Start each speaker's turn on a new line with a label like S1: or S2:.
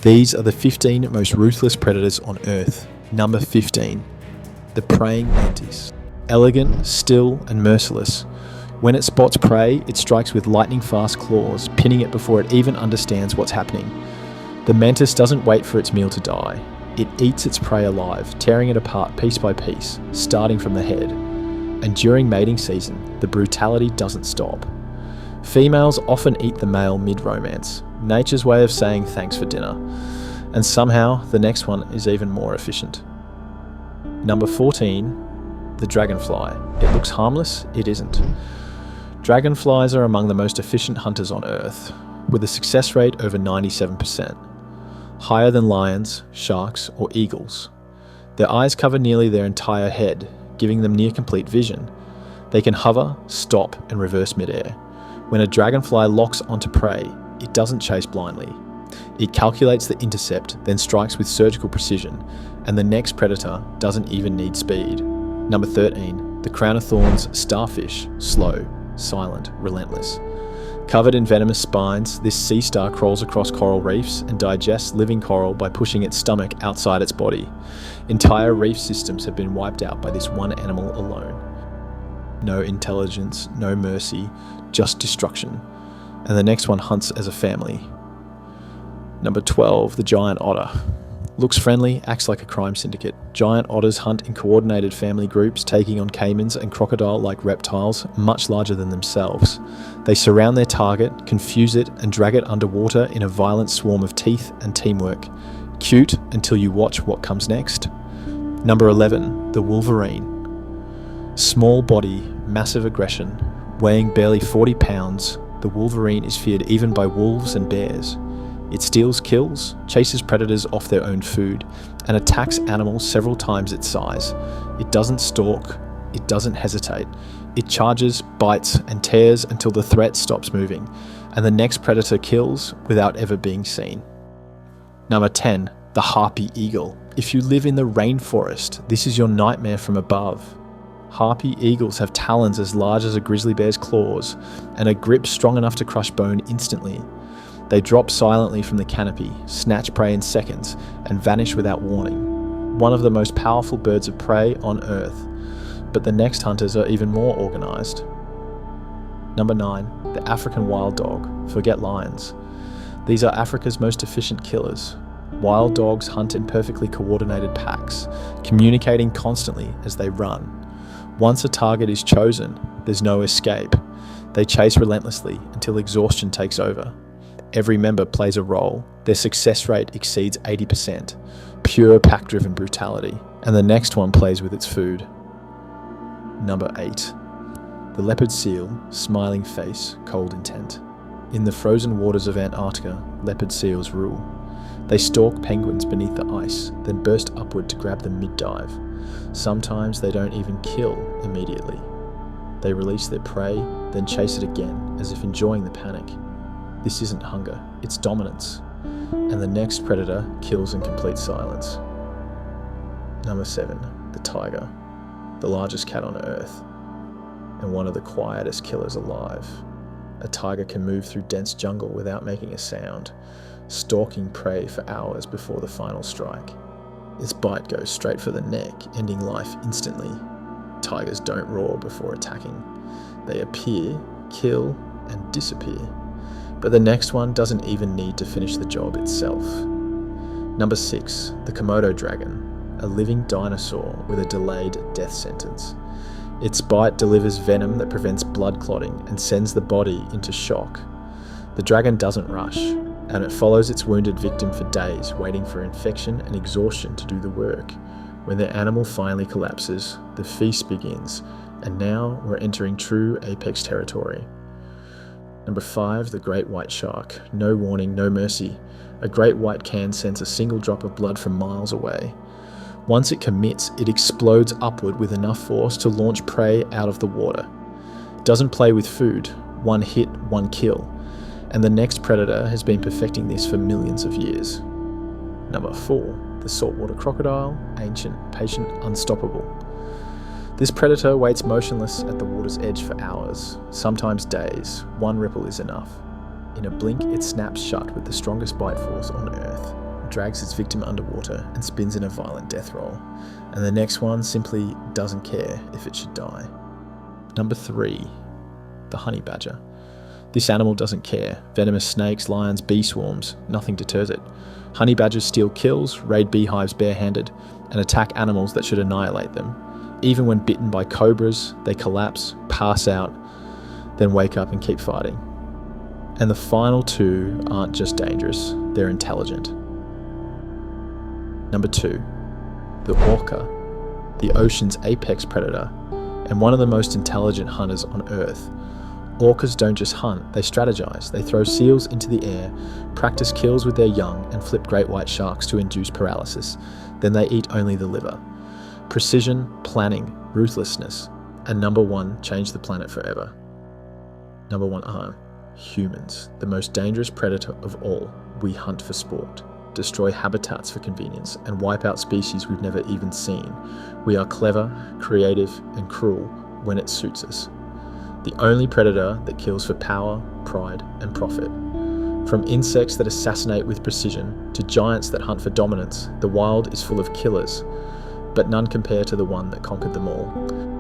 S1: These are the 15 most ruthless predators on Earth. Number 15. The praying mantis. Elegant, still, and merciless. When it spots prey, it strikes with lightning-fast claws, pinning it before it even understands what's happening. The mantis doesn't wait for its meal to die. It eats its prey alive, tearing it apart piece by piece, starting from the head. And during mating season, the brutality doesn't stop. Females often eat the male mid-romance, nature's way of saying thanks for dinner. And somehow, the next one is even more efficient. Number 14, the dragonfly. It looks harmless, it isn't. Dragonflies are among the most efficient hunters on Earth, with a success rate over 97%, higher than lions, sharks, or eagles. Their eyes cover nearly their entire head, giving them near complete vision. They can hover, stop, and reverse midair. When a dragonfly locks onto prey, it doesn't chase blindly. It calculates the intercept, then strikes with surgical precision, and the next predator doesn't even need speed. Number 13, the crown of thorns starfish, slow, silent, relentless. Covered in venomous spines, this sea star crawls across coral reefs and digests living coral by pushing its stomach outside its body. Entire reef systems have been wiped out by this one animal alone. No intelligence, no mercy, just destruction. And the next one hunts as a family. Number 12, the giant otter. Looks friendly, acts like a crime syndicate. Giant otters hunt in coordinated family groups, taking on caimans and crocodile-like reptiles much larger than themselves. They surround their target, confuse it, and drag it underwater in a violent swarm of teeth and teamwork. Cute until you watch what comes next. Number 11, the wolverine. Small body, massive aggression. Weighing barely 40 pounds, the wolverine is feared even by wolves and bears. It steals kills, chases predators off their own food, and attacks animals several times its size. It doesn't stalk, it doesn't hesitate. It charges, bites, and tears until the threat stops moving, and the next predator kills without ever being seen. Number 10, the harpy eagle. If you live in the rainforest, this is your nightmare from above. Harpy eagles have talons as large as a grizzly bear's claws, and a grip strong enough to crush bone instantly. They drop silently from the canopy, snatch prey in seconds, and vanish without warning. One of the most powerful birds of prey on Earth, but the next hunters are even more organised. Number 9, the African wild dog. Forget lions. These are Africa's most efficient killers. Wild dogs hunt in perfectly coordinated packs, communicating constantly as they run. Once a target is chosen, there's no escape. They chase relentlessly until exhaustion takes over. Every member plays a role. Their success rate exceeds 80%. Pure pack-driven brutality. And the next one plays with its food. Number 8. The leopard seal, smiling face, cold intent. In the frozen waters of Antarctica, leopard seals rule. They stalk penguins beneath the ice, then burst upward to grab them mid-dive. Sometimes they don't even kill immediately. They release their prey, then chase it again, as if enjoying the panic. This isn't hunger, it's dominance. And the next predator kills in complete silence. Number 7, the tiger. The largest cat on Earth, and one of the quietest killers alive. A tiger can move through dense jungle without making a sound, stalking prey for hours before the final strike. Its bite goes straight for the neck, ending life instantly. Tigers don't roar before attacking. They appear, kill, and disappear. But the next one doesn't even need to finish the job itself. Number 6, the Komodo dragon, a living dinosaur with a delayed death sentence. Its bite delivers venom that prevents blood clotting and sends the body into shock. The dragon doesn't rush, and it follows its wounded victim for days, waiting for infection and exhaustion to do the work. When the animal finally collapses, the feast begins, and now we're entering true apex territory. Number 5, the great white shark. No warning, no mercy. A great white can sense a single drop of blood from miles away. Once it commits, it explodes upward with enough force to launch prey out of the water. It doesn't play with food. One hit, one kill. And the next predator has been perfecting this for millions of years. Number 4, the saltwater crocodile. Ancient, patient, unstoppable. This predator waits motionless at the water's edge for hours, sometimes days. One ripple is enough. In a blink, it snaps shut with the strongest bite force on Earth. drags its victim underwater and spins in a violent death roll, and the next one simply doesn't care if it should die. Number 3, the honey badger. This animal doesn't care. Venomous snakes, lions, bee swarms, nothing deters it. Honey badgers steal kills, raid beehives barehanded, and attack animals that should annihilate them. Even when bitten by cobras, they collapse, pass out, then wake up and keep fighting. And the final 2 aren't just dangerous, they're intelligent. Number 2, the orca, the ocean's apex predator, and one of the most intelligent hunters on Earth. Orcas don't just hunt, they strategize. They throw seals into the air, practice kills with their young, and flip great white sharks to induce paralysis. Then they eat only the liver. Precision, planning, ruthlessness, and number 1 change the planet forever. Number 1 are humans, the most dangerous predator of all. We hunt for sport, destroy habitats for convenience, and wipe out species we've never even seen. We are clever, creative, and cruel when it suits us. The only predator that kills for power, pride, and profit. From insects that assassinate with precision to giants that hunt for dominance, the wild is full of killers, but none compare to the one that conquered them all.